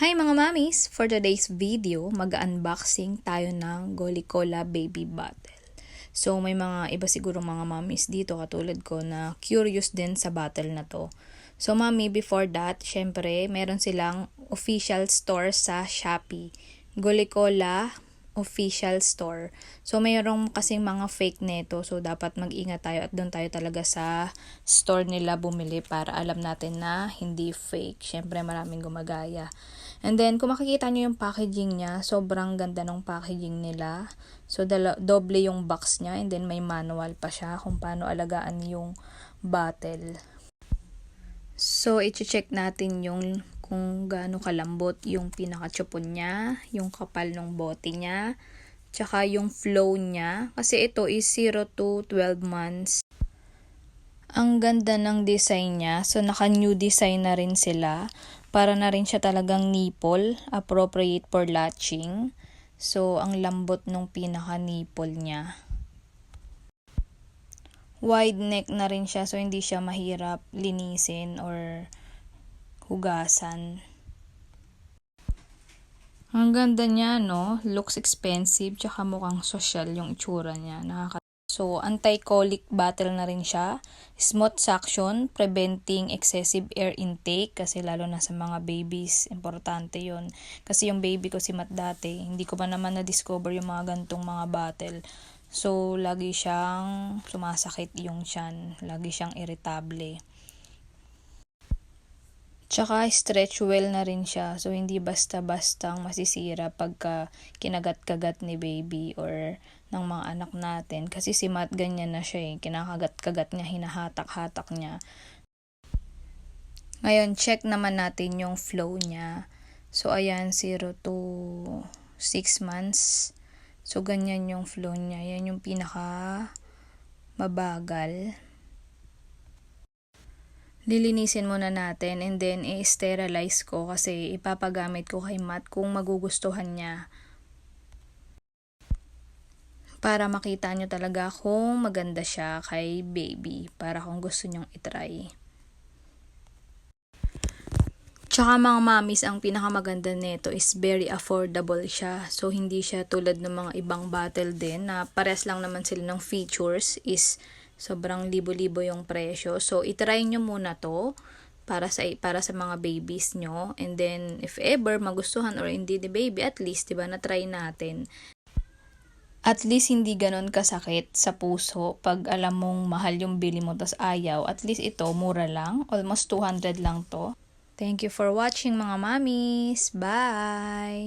Hi mga mamis! For today's video, mag-unboxing tayo ng Golicola Baby Bottle. So may mga iba siguro mga mamis dito katulad ko na curious din sa bottle na to. So mami, before that, syempre meron silang official store sa Shopee. Golicola official store. So mayroong kasing mga fake neto, so dapat mag-ingat tayo at doon tayo talaga sa store nila bumili para alam natin na hindi fake. Syempre maraming gumagaya. And then kung makikita nyo yung packaging niya, sobrang ganda ng packaging nila. So doble yung box niya, and then may manual pa siya kung paano alagaan yung bottle. So, i-check natin yung kung gaano kalambot yung pinaka-chupon niya, yung kapal ng bote niya, tsaka yung flow niya. Kasi ito is 0 to 12 months. Ang ganda ng design niya. So, naka-new design na rin sila. Para na rin siya talagang nipple, appropriate for latching. So, ang lambot ng pinaka-nipple niya. Wide neck na rin siya, so hindi siya mahirap linisin or hugasan. Ang ganda niya, no? Looks expensive, tsaka mukhang social yung itsura niya. So, anti-colic bottle na rin siya. Smooth suction, preventing excessive air intake. Kasi lalo na sa mga babies, importante yun. Kasi yung baby ko si Matt dati, hindi ko pa naman na-discover yung mga gantong mga bottle. So, lagi siyang sumasakit yung tiyan. Lagi siyang irritable. Tsaka stretch well na rin siya. So, hindi basta-bastang masisira pagka kinagat-kagat ni baby or ng mga anak natin. Kasi si Matt ganyan na siya eh. Kinakagat-kagat niya, hinahatak-hatak niya. Ngayon, check naman natin yung flow niya. So, ayan, 0 to 6 months. So, ganyan yung flow niya. Yan yung pinaka mabagal. Lilinisin muna natin and then i-sterilize ko kasi ipapagamit ko kay Matt kung magugustuhan niya. Para makita nyo talaga kung maganda siya kay baby. Para kung gusto nyong itry. Tsaka mga mamis, ang pinakamaganda nito is very affordable siya. So, hindi siya tulad ng mga ibang bottle din na pares lang naman sila ng features is sobrang libo-libo yung presyo. So, itry nyo muna to para sa mga babies nyo. And then, if ever magustuhan or hindi ni baby, at least, diba, na-try natin. At least hindi ganon kasakit sa puso pag alam mong mahal yung bili mo tas ayaw. At least ito, mura lang. Almost 200 lang to. Thank you for watching mga mamis. Bye!